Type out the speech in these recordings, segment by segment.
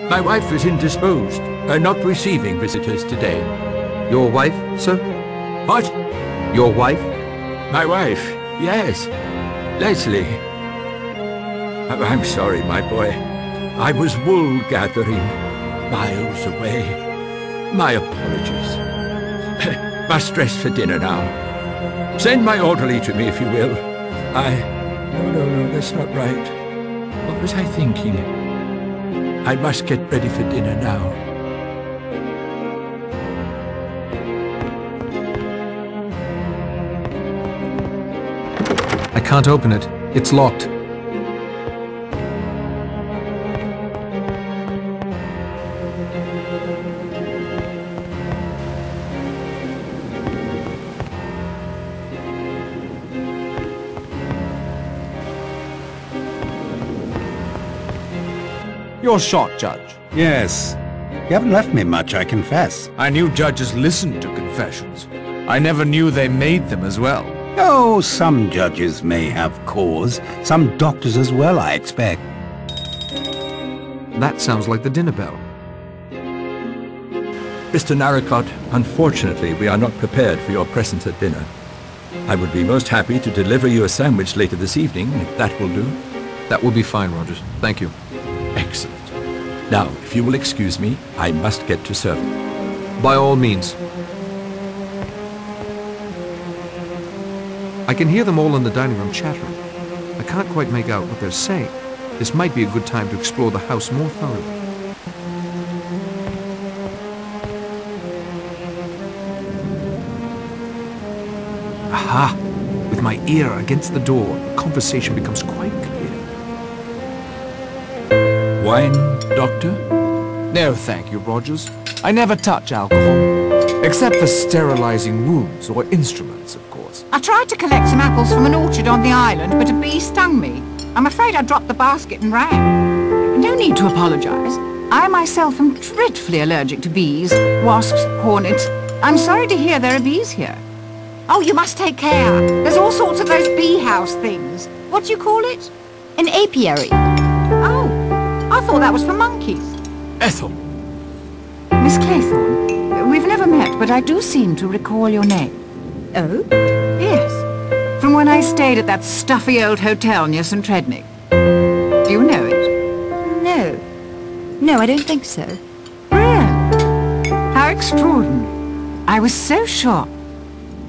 My wife is indisposed, not receiving visitors today. Your wife, sir? What? Your wife? My wife, yes. Leslie. I'm sorry, my boy. I was wool gathering, miles away. My apologies. Must dress for dinner now. Send my orderly to me if you will. No, that's not right. What was I thinking? I must get ready for dinner now. I can't open it. It's locked. You're shot, Judge. Yes. You haven't left me much, I confess. I knew judges listened to confessions. I never knew they made them as well. Oh, some judges may have cause. Some doctors as well, I expect. That sounds like the dinner bell. Mr. Narracott, unfortunately, we are not prepared for your presence at dinner. I would be most happy to deliver you a sandwich later this evening, if that will do. That will be fine, Rogers. Thank you. Excellent. Now, if you will excuse me, I must get to serving. By all means. I can hear them all in the dining room chattering. I can't quite make out what they're saying. This might be a good time to explore the house more thoroughly. Aha! With my ear against the door, the conversation becomes quite clear. Wine, Doctor? No, thank you, Rogers. I never touch alcohol. Except for sterilizing wounds or instruments, of course. I tried to collect some apples from an orchard on the island, but a bee stung me. I'm afraid I dropped the basket and ran. No need to apologize. I myself am dreadfully allergic to bees, wasps, hornets. I'm sorry to hear there are bees here. Oh, you must take care. There's all sorts of those bee house things. What do you call it? An apiary. Oh, I thought that was for monkeys. Ethel. Miss Claythorne, we've never met, but I do seem to recall your name. Oh? Yes, from when I stayed at that stuffy old hotel near St. Trednick. Do you know it? No. No, I don't think so. Really? How extraordinary. I was so shocked.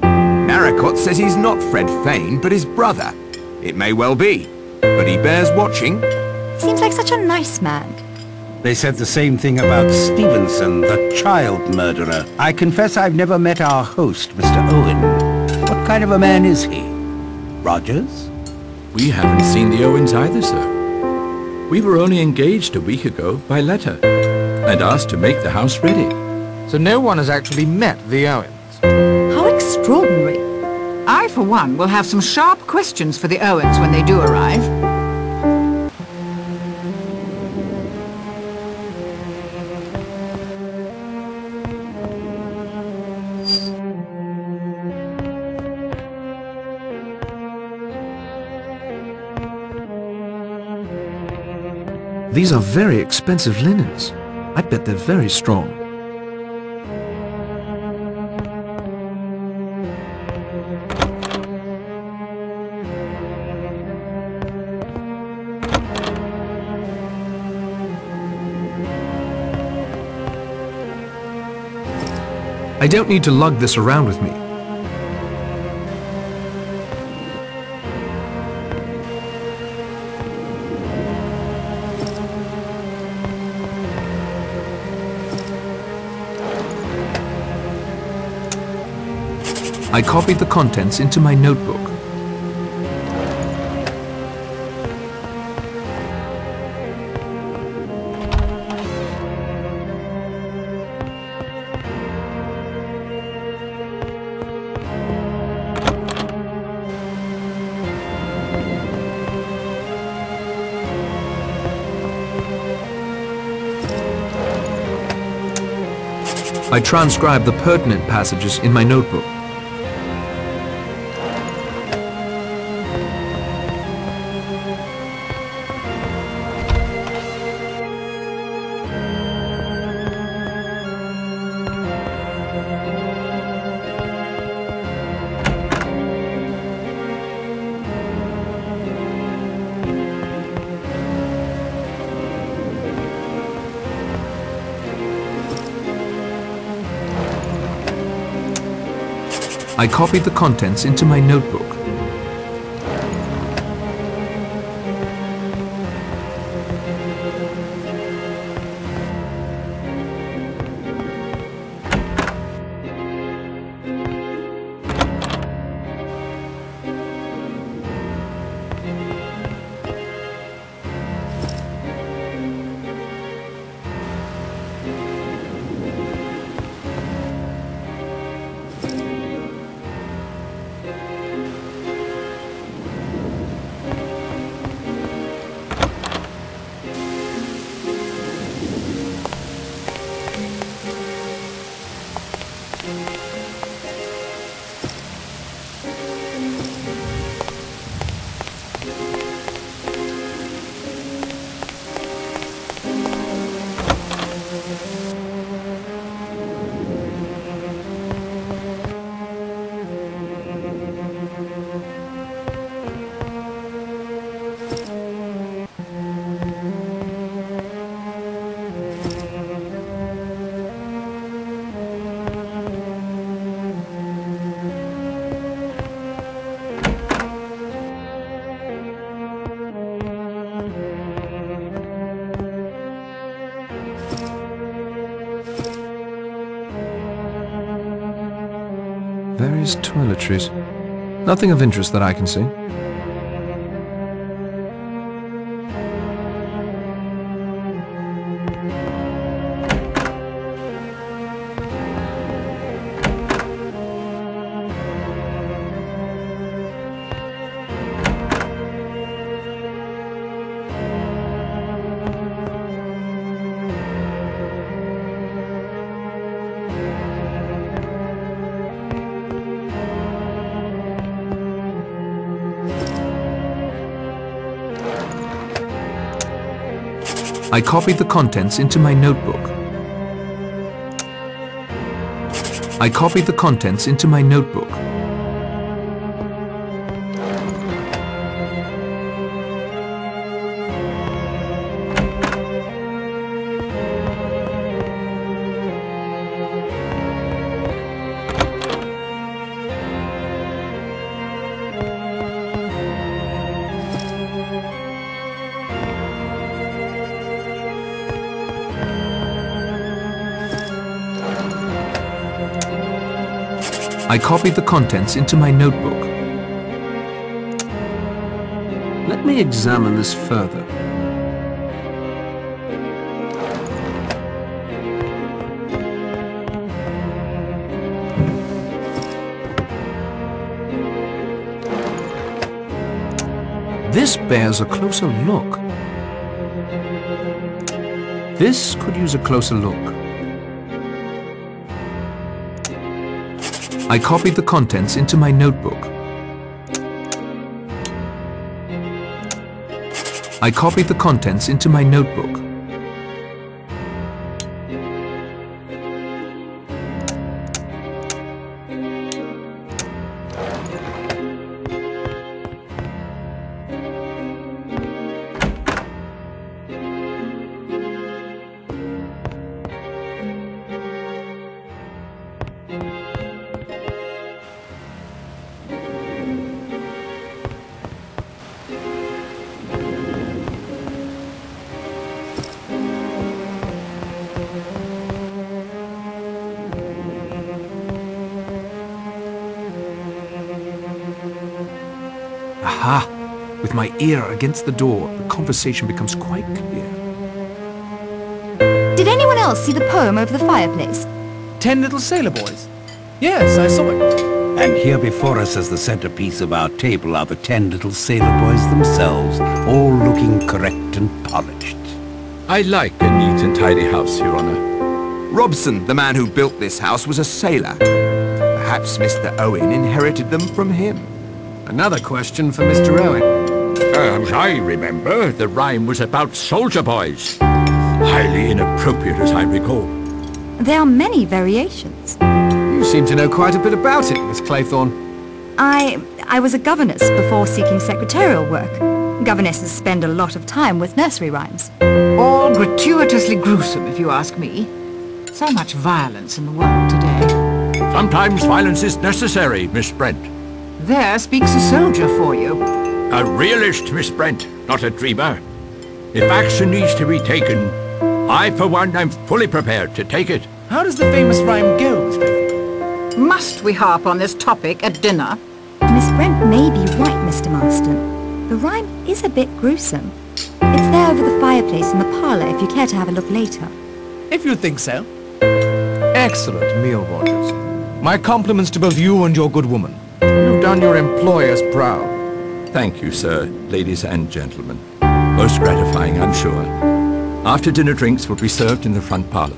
Narracott says he's not Fred Fane, but his brother. It may well be, but he bears watching. Seems like such a nice man. They said the same thing about Stevenson, the child murderer. I confess I've never met our host, Mr. Owen. What kind of a man is he? Rogers? We haven't seen the Owens either, sir. We were only engaged a week ago by letter and asked to make the house ready. So no one has actually met the Owens. How extraordinary. I, for one, will have some sharp questions for the Owens when they do arrive. These are very expensive linens. I bet they're very strong. I don't need to lug this around with me. I copied the contents into my notebook. I transcribed the pertinent passages in my notebook. I copied the contents into my notebook. Various toiletries. Nothing of interest that I can see. I copied the contents into my notebook. I copied the contents into my notebook. I copied the contents into my notebook. Let me examine this further. This bears a closer look. This could use a closer look. I copied the contents into my notebook. I copied the contents into my notebook. Aha! With my ear against the door, the conversation becomes quite clear. Did anyone else see the poem over the fireplace? 10 Little Sailor Boys. Yes, I saw it. And here before us as the centerpiece of our table are the 10 little sailor boys themselves, all looking correct and polished. I like a neat and tidy house, Your Honor. Robson, the man who built this house, was a sailor. Perhaps Mr. Owen inherited them from him. Another question for Mr. Owen. As I remember, the rhyme was about soldier boys. Highly inappropriate, as I recall. There are many variations. You seem to know quite a bit about it, Miss Claythorne. I was a governess before seeking secretarial work. Governesses spend a lot of time with nursery rhymes. All gratuitously gruesome, if you ask me. So much violence in the world today. Sometimes violence is necessary, Miss Brent. There speaks a soldier for you. A realist, Miss Brent, not a dreamer. If action needs to be taken, I, for one, am fully prepared to take it. How does the famous rhyme go, Miss Brent? Must we harp on this topic at dinner? Miss Brent may be right, Mr. Marston. The rhyme is a bit gruesome. It's there over the fireplace in the parlour if you care to have a look later. If you think so. Excellent meal, Rogers. My compliments to both you and your good woman. You've done your employers proud. Thank you, sir, ladies and gentlemen. Most gratifying, I'm sure. After dinner drinks will be served in the front parlour.